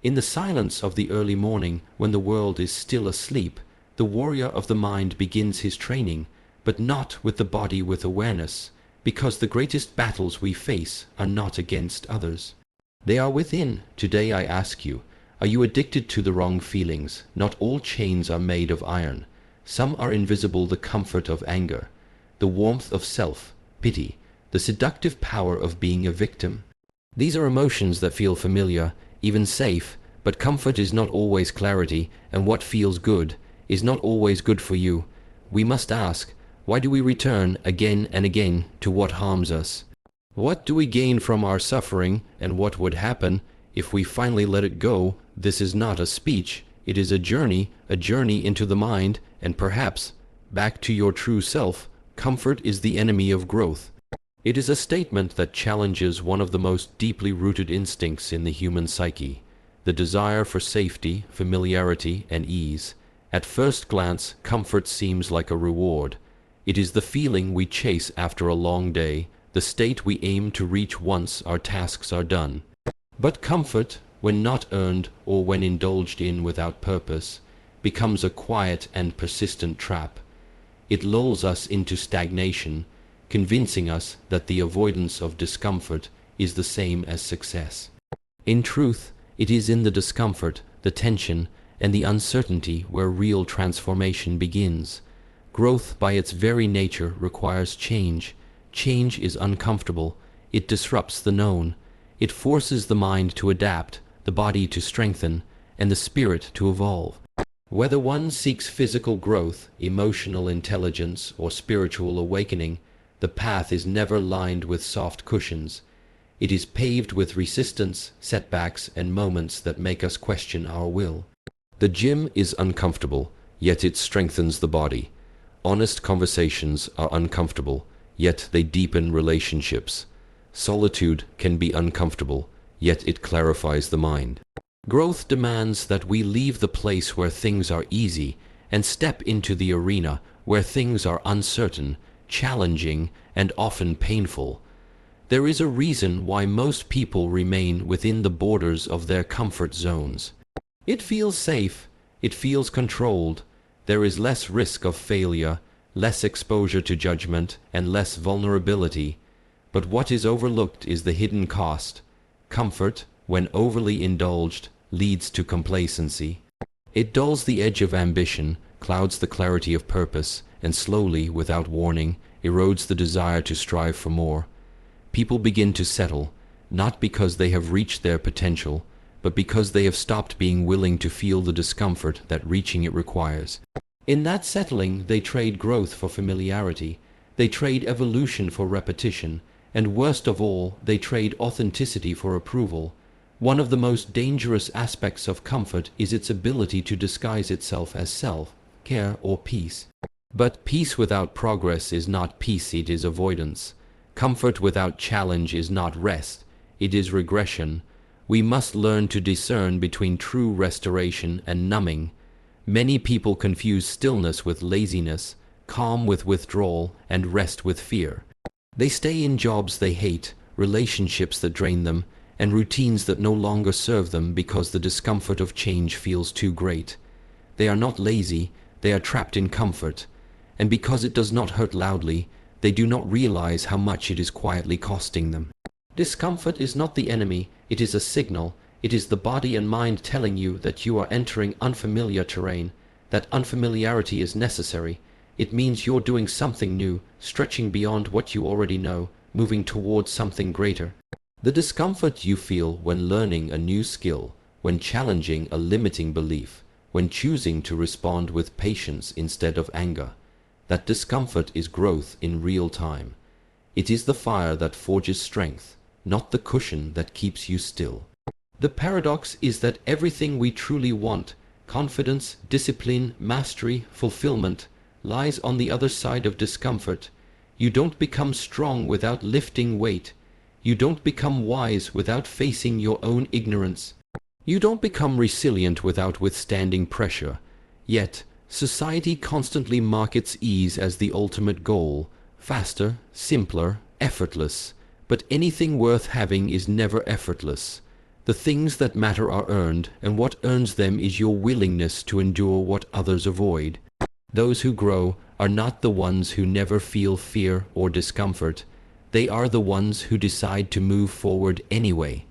In the silence of the early morning, when the world is still asleep, the warrior of the mind begins his training, but not with the body with awareness, because the greatest battles we face are not against others. They are within. Today I ask you, are you addicted to the wrong feelings? Not all chains are made of iron. Some are invisible, the comfort of anger, the warmth of self-pity, the seductive power of being a victim. These are emotions that feel familiar, even safe, but comfort is not always clarity, and what feels good is not always good for you. We must ask, why do we return again and again to what harms us? What do we gain from our suffering, and what would happen if we finally let it go? This is not a speech, it is a journey into the mind, and perhaps back to your true self. Comfort is the enemy of growth. It is a statement that challenges one of the most deeply rooted instincts in the human psyche, the desire for safety, familiarity, and ease. At first glance, comfort seems like a reward. It is the feeling we chase after a long day, the state we aim to reach once our tasks are done. But comfort, when not earned or when indulged in without purpose, becomes a quiet and persistent trap. It lulls us into stagnation, convincing us that the avoidance of discomfort is the same as success. In truth, it is in the discomfort, the tension, and the uncertainty where real transformation begins. Growth, by its very nature, requires change. Change is uncomfortable. It disrupts the known. It forces the mind to adapt, the body to strengthen, and the spirit to evolve. Whether one seeks physical growth, emotional intelligence, or spiritual awakening, the path is never lined with soft cushions. It is paved with resistance, setbacks, and moments that make us question our will. The gym is uncomfortable, yet it strengthens the body. Honest conversations are uncomfortable, yet they deepen relationships. Solitude can be uncomfortable, yet it clarifies the mind. Growth demands that we leave the place where things are easy and step into the arena where things are uncertain, challenging, and often painful. There is a reason why most people remain within the borders of their comfort zones. It feels safe, it feels controlled, there is less risk of failure, less exposure to judgment, and less vulnerability. But what is overlooked is the hidden cost. Comfort, when overly indulged, leads to complacency. It dulls the edge of ambition, clouds the clarity of purpose, and slowly, without warning, erodes the desire to strive for more. People begin to settle, not because they have reached their potential, but because they have stopped being willing to feel the discomfort that reaching it requires. In that settling, they trade growth for familiarity, they trade evolution for repetition, and worst of all, they trade authenticity for approval. One of the most dangerous aspects of comfort is its ability to disguise itself as self-care or peace. But peace without progress is not peace, it is avoidance. Comfort without challenge is not rest, it is regression. We must learn to discern between true restoration and numbing. Many people confuse stillness with laziness, calm with withdrawal, and rest with fear. They stay in jobs they hate, relationships that drain them, and routines that no longer serve them because the discomfort of change feels too great. They are not lazy, they are trapped in comfort, and because it does not hurt loudly, they do not realize how much it is quietly costing them. Discomfort is not the enemy, it is a signal. It is the body and mind telling you that you are entering unfamiliar terrain, that unfamiliarity is necessary. It means you're doing something new, stretching beyond what you already know, moving towards something greater. The discomfort you feel when learning a new skill, when challenging a limiting belief, when choosing to respond with patience instead of anger, that discomfort is growth in real time. It is the fire that forges strength, not the cushion that keeps you still. The paradox is that everything we truly want, confidence, discipline, mastery, fulfillment, lies on the other side of discomfort. You don't become strong without lifting weight. You don't become wise without facing your own ignorance. You don't become resilient without withstanding pressure. Yet, society constantly markets ease as the ultimate goal, faster, simpler, effortless. But anything worth having is never effortless. The things that matter are earned, and what earns them is your willingness to endure what others avoid. Those who grow are not the ones who never feel fear or discomfort. They are the ones who decide to move forward anyway.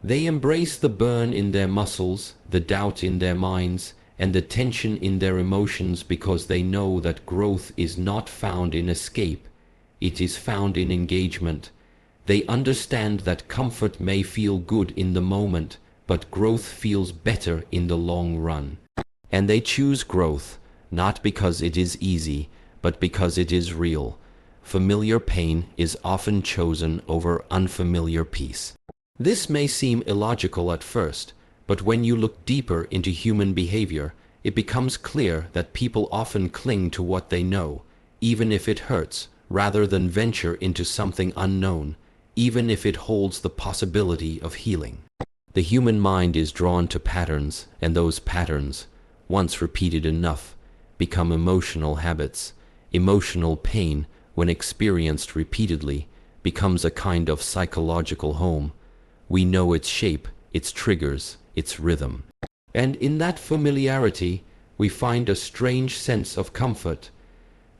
They embrace the burn in their muscles, the doubt in their minds, and the tension in their emotions because they know that growth is not found in escape, it is found in engagement. They understand that comfort may feel good in the moment, but growth feels better in the long run. And they choose growth, not because it is easy, but because it is real. Familiar pain is often chosen over unfamiliar peace. This may seem illogical at first, but when you look deeper into human behavior, it becomes clear that people often cling to what they know, even if it hurts, rather than venture into something unknown, even if it holds the possibility of healing. The human mind is drawn to patterns, and those patterns, once repeated enough, become emotional habits. Emotional pain, when experienced repeatedly, becomes a kind of psychological home. We know its shape, its triggers, its rhythm. And in that familiarity, we find a strange sense of comfort.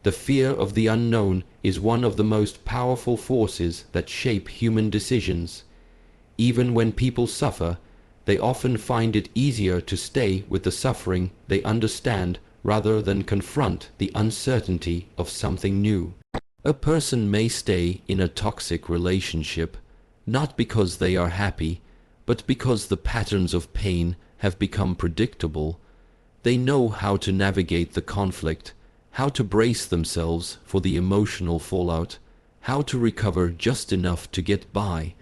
The fear of the unknown is one of the most powerful forces that shape human decisions. Even when people suffer, they often find it easier to stay with the suffering they understand rather than confront the uncertainty of something new. A person may stay in a toxic relationship, not because they are happy, but because the patterns of pain have become predictable. They know how to navigate the conflict, how to brace themselves for the emotional fallout, how to recover just enough to get by.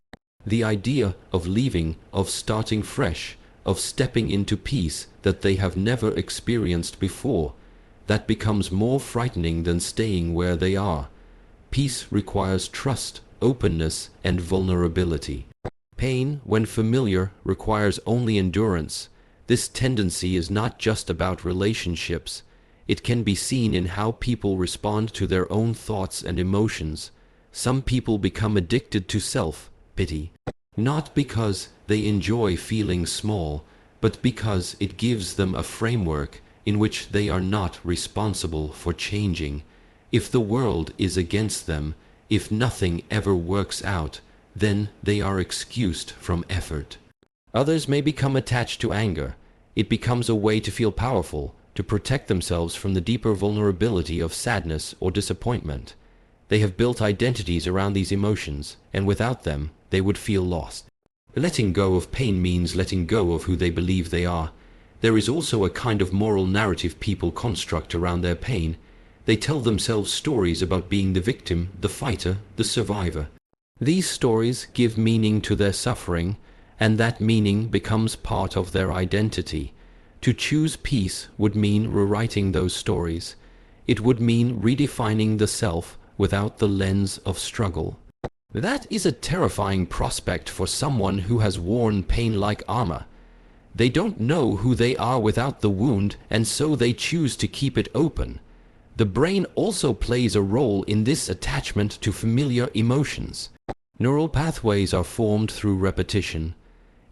The idea of leaving, of starting fresh, of stepping into peace that they have never experienced before, that becomes more frightening than staying where they are. Peace requires trust, openness, and vulnerability. Pain, when familiar, requires only endurance. This tendency is not just about relationships. It can be seen in how people respond to their own thoughts and emotions. Some people become addicted to self-pity, not because they enjoy feeling small, but because it gives them a framework in which they are not responsible for changing. If the world is against them, if nothing ever works out, then they are excused from effort. Others may become attached to anger. It becomes a way to feel powerful, to protect themselves from the deeper vulnerability of sadness or disappointment. They have built identities around these emotions, and without them, they would feel lost. Letting go of pain means letting go of who they believe they are. There is also a kind of moral narrative people construct around their pain. They tell themselves stories about being the victim, the fighter, the survivor. These stories give meaning to their suffering, and that meaning becomes part of their identity. To choose peace would mean rewriting those stories. It would mean redefining the self without the lens of struggle. That is a terrifying prospect for someone who has worn pain like armor. They don't know who they are without the wound, and so they choose to keep it open. The brain also plays a role in this attachment to familiar emotions. Neural pathways are formed through repetition.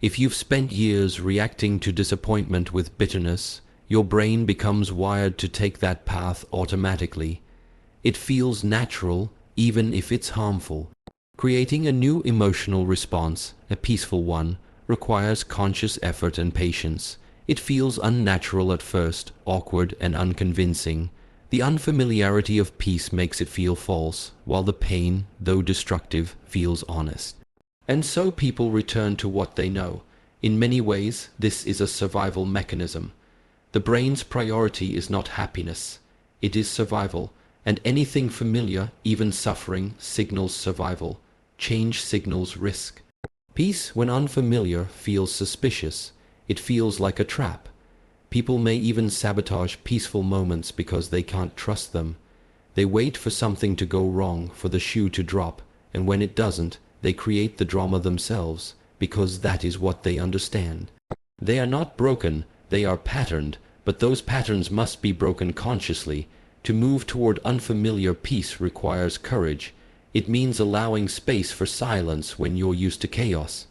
If you've spent years reacting to disappointment with bitterness, your brain becomes wired to take that path automatically. It feels natural, even if it's harmful. Creating a new emotional response, a peaceful one, requires conscious effort and patience. It feels unnatural at first, awkward and unconvincing. The unfamiliarity of peace makes it feel false, while the pain, though destructive, feels honest. And so people return to what they know. In many ways, this is a survival mechanism. The brain's priority is not happiness, it is survival, and anything familiar, even suffering, signals survival. Change signals risk. Peace, when unfamiliar, feels suspicious. It feels like a trap. People may even sabotage peaceful moments because they can't trust them. They wait for something to go wrong, for the shoe to drop, and when it doesn't, they create the drama themselves, because that is what they understand. They are not broken, they are patterned, but those patterns must be broken consciously. To move toward unfamiliar peace requires courage. It means allowing space for silence when you're used to chaos.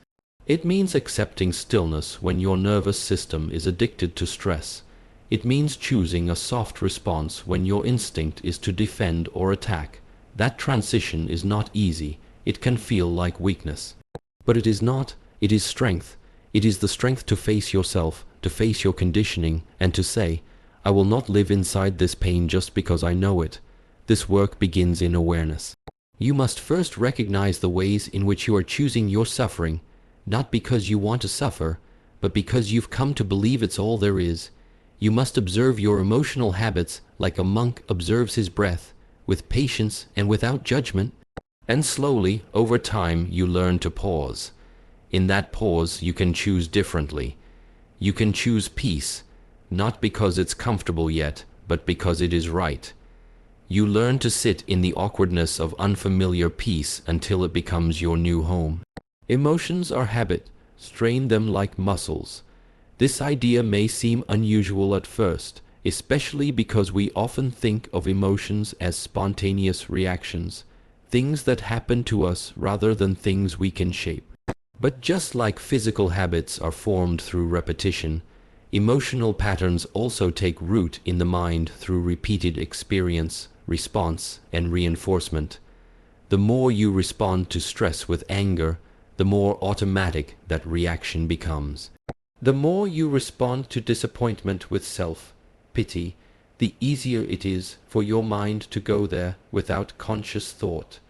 It means accepting stillness when your nervous system is addicted to stress. It means choosing a soft response when your instinct is to defend or attack. That transition is not easy. It can feel like weakness. But it is not. It is strength. It is the strength to face yourself, to face your conditioning, and to say, I will not live inside this pain just because I know it. This work begins in awareness. You must first recognize the ways in which you are choosing your suffering, not because you want to suffer, but because you've come to believe it's all there is. You must observe your emotional habits like a monk observes his breath, with patience and without judgment. And slowly, over time, you learn to pause. In that pause, you can choose differently. You can choose peace, not because it's comfortable yet, but because it is right. You learn to sit in the awkwardness of unfamiliar peace until it becomes your new home. Emotions are habit. Strain them like muscles. This idea may seem unusual at first, especially because we often think of emotions as spontaneous reactions, things that happen to us rather than things we can shape. But just like physical habits are formed through repetition, emotional patterns also take root in the mind through repeated experience, response, and reinforcement. The more you respond to stress with anger, the more automatic that reaction becomes. The more you respond to disappointment with self-pity, the easier it is for your mind to go there without conscious thought.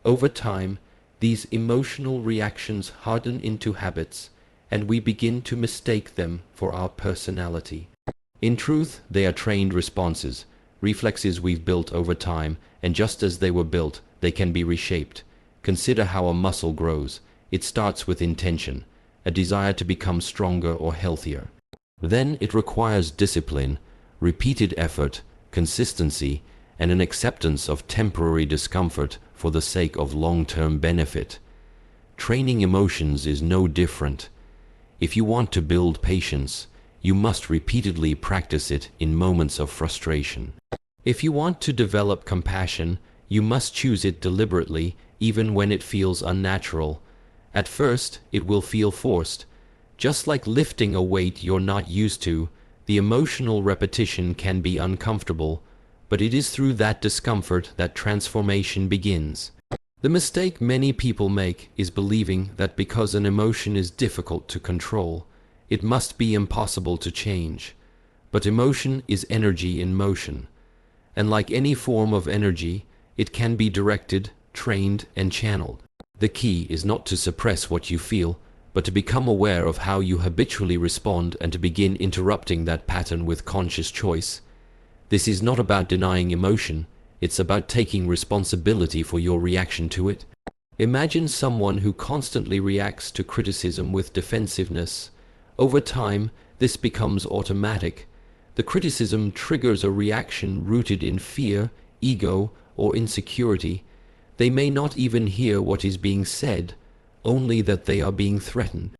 Over time, these emotional reactions harden into habits, and we begin to mistake them for our personality. In truth, they are trained responses, reflexes we've built over time, and just as they were built, they can be reshaped. Consider how a muscle grows. It starts with intention, a desire to become stronger or healthier. Then it requires discipline, repeated effort, consistency, and an acceptance of temporary discomfort for the sake of long-term benefit. Training emotions is no different. If you want to build patience, you must repeatedly practice it in moments of frustration. If you want to develop compassion, you must choose it deliberately, even when it feels unnatural. At first, it will feel forced. Just like lifting a weight you're not used to, the emotional repetition can be uncomfortable, but it is through that discomfort that transformation begins. The mistake many people make is believing that because an emotion is difficult to control, it must be impossible to change. But emotion is energy in motion, and like any form of energy, it can be directed, trained, and channeled. The key is not to suppress what you feel, but to become aware of how you habitually respond and to begin interrupting that pattern with conscious choice. This is not about denying emotion, it's about taking responsibility for your reaction to it. Imagine someone who constantly reacts to criticism with defensiveness. Over time, this becomes automatic. The criticism triggers a reaction rooted in fear, ego, or insecurity. They may not even hear what is being said, only that they are being threatened.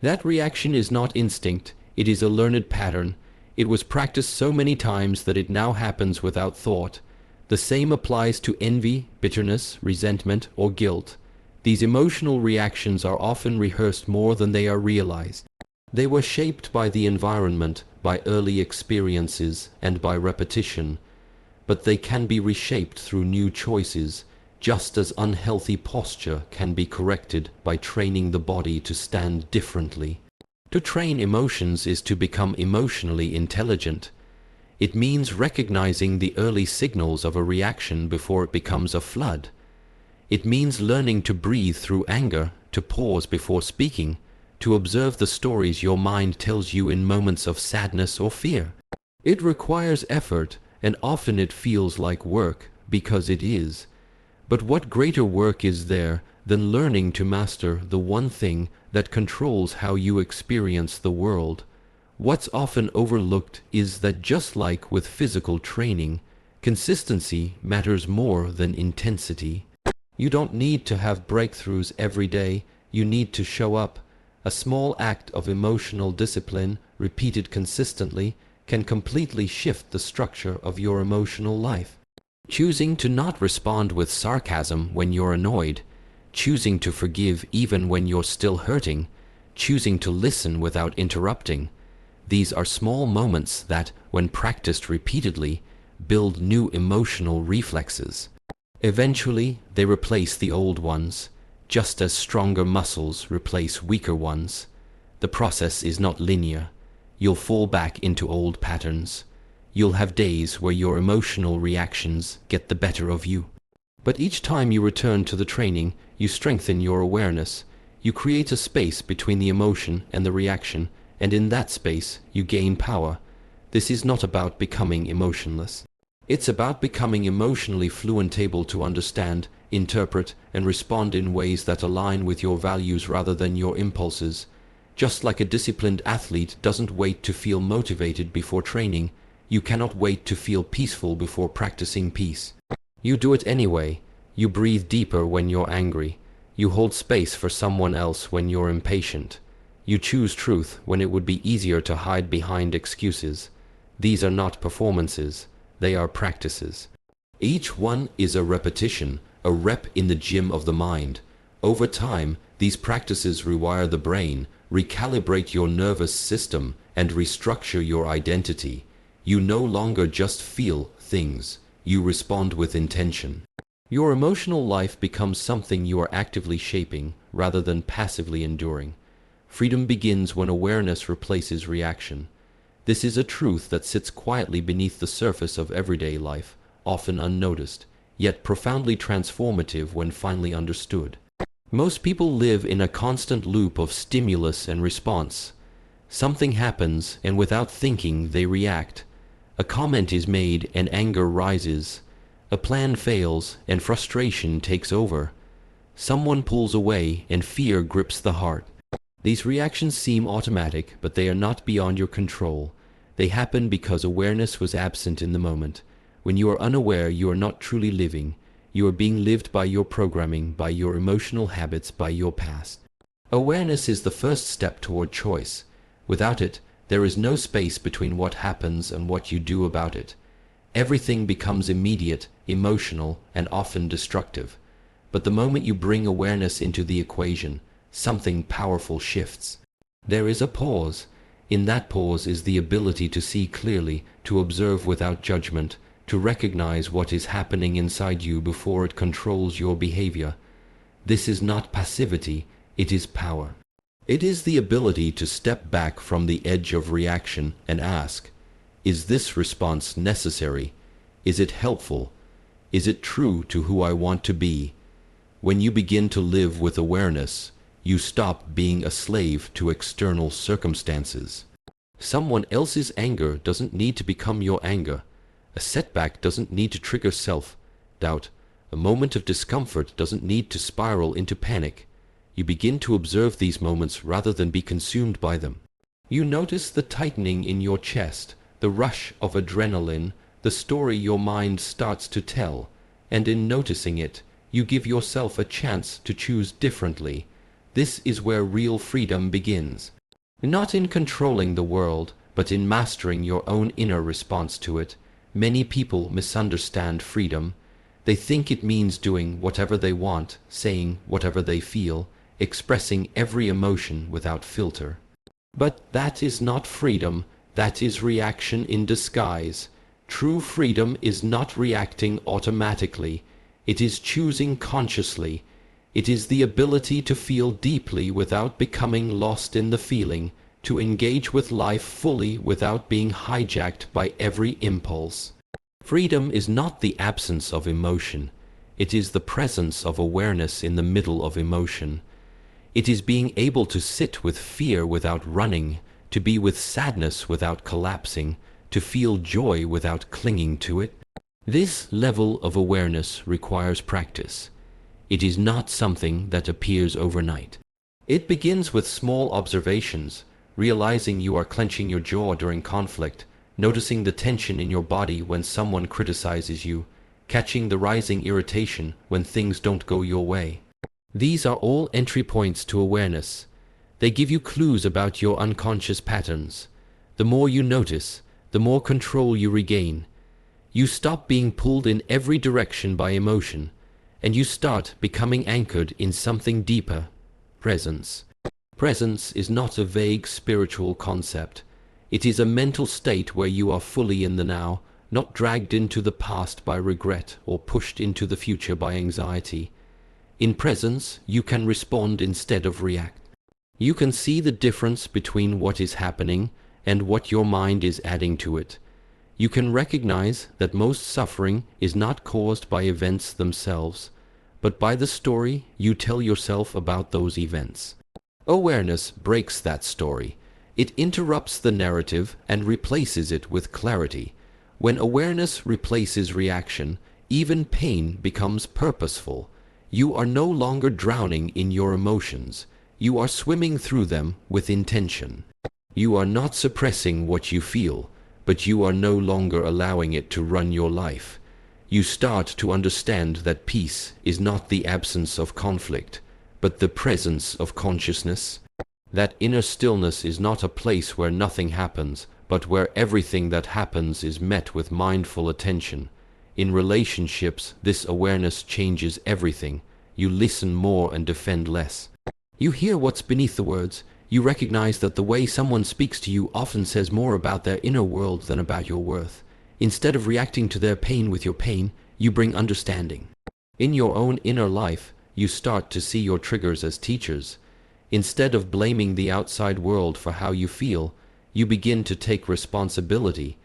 That reaction is not instinct, it is a learned pattern. It was practiced so many times that it now happens without thought. The same applies to envy, bitterness, resentment, or guilt. These emotional reactions are often rehearsed more than they are realized. They were shaped by the environment, by early experiences, and by repetition. But they can be reshaped through new choices, just as unhealthy posture can be corrected by training the body to stand differently. To train emotions is to become emotionally intelligent. It means recognizing the early signals of a reaction before it becomes a flood. It means learning to breathe through anger, to pause before speaking, to observe the stories your mind tells you in moments of sadness or fear. It requires effort, and often it feels like work, because it is. But what greater work is there than learning to master the one thing that controls how you experience the world? What's often overlooked is that just like with physical training, consistency matters more than intensity. You don't need to have breakthroughs every day, you need to show up. A small act of emotional discipline, repeated consistently, can completely shift the structure of your emotional life. Choosing to not respond with sarcasm when you're annoyed, choosing to forgive even when you're still hurting, choosing to listen without interrupting. These are small moments that, when practiced repeatedly, build new emotional reflexes. Eventually, they replace the old ones, just as stronger muscles replace weaker ones. The process is not linear. You'll fall back into old patterns. You'll have days where your emotional reactions get the better of you. But each time you return to the training, you strengthen your awareness. You create a space between the emotion and the reaction, and in that space, you gain power. This is not about becoming emotionless. It's about becoming emotionally fluent, able to understand, interpret, and respond in ways that align with your values rather than your impulses. Just like a disciplined athlete doesn't wait to feel motivated before training, you cannot wait to feel peaceful before practicing peace. You do it anyway. You breathe deeper when you're angry. You hold space for someone else when you're impatient. You choose truth when it would be easier to hide behind excuses. These are not performances. They are practices. Each one is a repetition, a rep in the gym of the mind. Over time, these practices rewire the brain, recalibrate your nervous system, and restructure your identity. You no longer just feel things. You respond with intention. Your emotional life becomes something you are actively shaping rather than passively enduring. Freedom begins when awareness replaces reaction. This is a truth that sits quietly beneath the surface of everyday life, often unnoticed, yet profoundly transformative when finally understood. Most people live in a constant loop of stimulus and response. Something happens, and without thinking, they react. A comment is made, and anger rises. A plan fails, and frustration takes over. Someone pulls away, and fear grips the heart. These reactions seem automatic, but they are not beyond your control. They happen because awareness was absent in the moment. When you are unaware, you are not truly living. You are being lived by your programming, by your emotional habits, by your past. Awareness is the first step toward choice. Without it, there is no space between what happens and what you do about it. Everything becomes immediate, emotional, and often destructive. But the moment you bring awareness into the equation, something powerful shifts. There is a pause. In that pause is the ability to see clearly, to observe without judgment, to recognize what is happening inside you before it controls your behavior. This is not passivity, it is power. It is the ability to step back from the edge of reaction and ask, is this response necessary? Is it helpful? Is it true to who I want to be? When you begin to live with awareness, you stop being a slave to external circumstances. Someone else's anger doesn't need to become your anger. A setback doesn't need to trigger self-doubt. A moment of discomfort doesn't need to spiral into panic. You begin to observe these moments rather than be consumed by them. You notice the tightening in your chest, the rush of adrenaline, the story your mind starts to tell, and in noticing it, you give yourself a chance to choose differently. This is where real freedom begins. Not in controlling the world, but in mastering your own inner response to it. Many people misunderstand freedom. They think it means doing whatever they want, saying whatever they feel, expressing every emotion without filter. But that is not freedom, that is reaction in disguise. True freedom is not reacting automatically, it is choosing consciously. It is the ability to feel deeply without becoming lost in the feeling, to engage with life fully without being hijacked by every impulse. Freedom is not the absence of emotion, it is the presence of awareness in the middle of emotion. It is being able to sit with fear without running, to be with sadness without collapsing, to feel joy without clinging to it. This level of awareness requires practice. It is not something that appears overnight. It begins with small observations, realizing you are clenching your jaw during conflict, noticing the tension in your body when someone criticizes you, catching the rising irritation when things don't go your way. These are all entry points to awareness. They give you clues about your unconscious patterns. The more you notice, the more control you regain. You stop being pulled in every direction by emotion, and you start becoming anchored in something deeper, presence. Presence is not a vague spiritual concept. It is a mental state where you are fully in the now, not dragged into the past by regret or pushed into the future by anxiety. In presence, you can respond instead of react. You can see the difference between what is happening and what your mind is adding to it. You can recognize that most suffering is not caused by events themselves, but by the story you tell yourself about those events. Awareness breaks that story. It interrupts the narrative and replaces it with clarity. When awareness replaces reaction, even pain becomes purposeful. You are no longer drowning in your emotions. You are swimming through them with intention. You are not suppressing what you feel, but you are no longer allowing it to run your life. You start to understand that peace is not the absence of conflict, but the presence of consciousness. That inner stillness is not a place where nothing happens, but where everything that happens is met with mindful attention. In relationships, this awareness changes everything. You listen more and defend less. You hear what's beneath the words. You recognize that the way someone speaks to you often says more about their inner world than about your worth. Instead of reacting to their pain with your pain, you bring understanding. In your own inner life, you start to see your triggers as teachers. Instead of blaming the outside world for how you feel, you begin to take responsibility.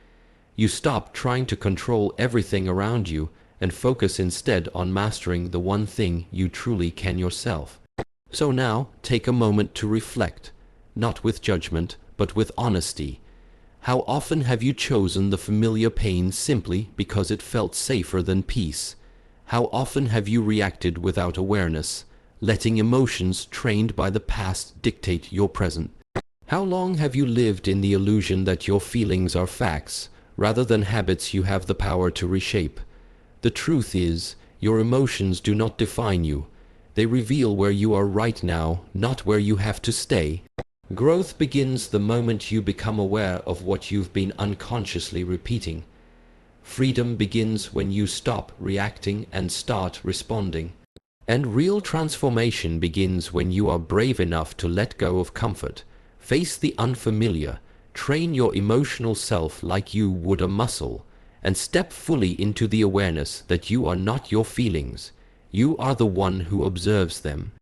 You stop trying to control everything around you and focus instead on mastering the one thing you truly can yourself. So now, take a moment to reflect, not with judgment, but with honesty. How often have you chosen the familiar pain simply because it felt safer than peace? How often have you reacted without awareness, letting emotions trained by the past dictate your present? How long have you lived in the illusion that your feelings are facts, rather than habits you have the power to reshape? The truth is, your emotions do not define you. They reveal where you are right now, not where you have to stay. Growth begins the moment you become aware of what you've been unconsciously repeating. Freedom begins when you stop reacting and start responding. And real transformation begins when you are brave enough to let go of comfort, face the unfamiliar, train your emotional self like you would a muscle, and step fully into the awareness that you are not your feelings. You are the one who observes them.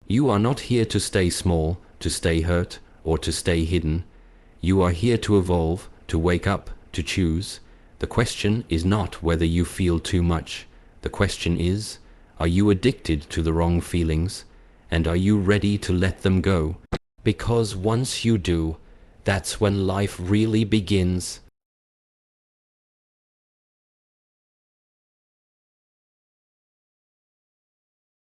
You are not here to stay small, to stay hurt, or to stay hidden. You are here to evolve, to wake up, to choose. The question is not whether you feel too much. The question is, are you addicted to the wrong feelings? And are you ready to let them go? Because once you do, that's when life really begins.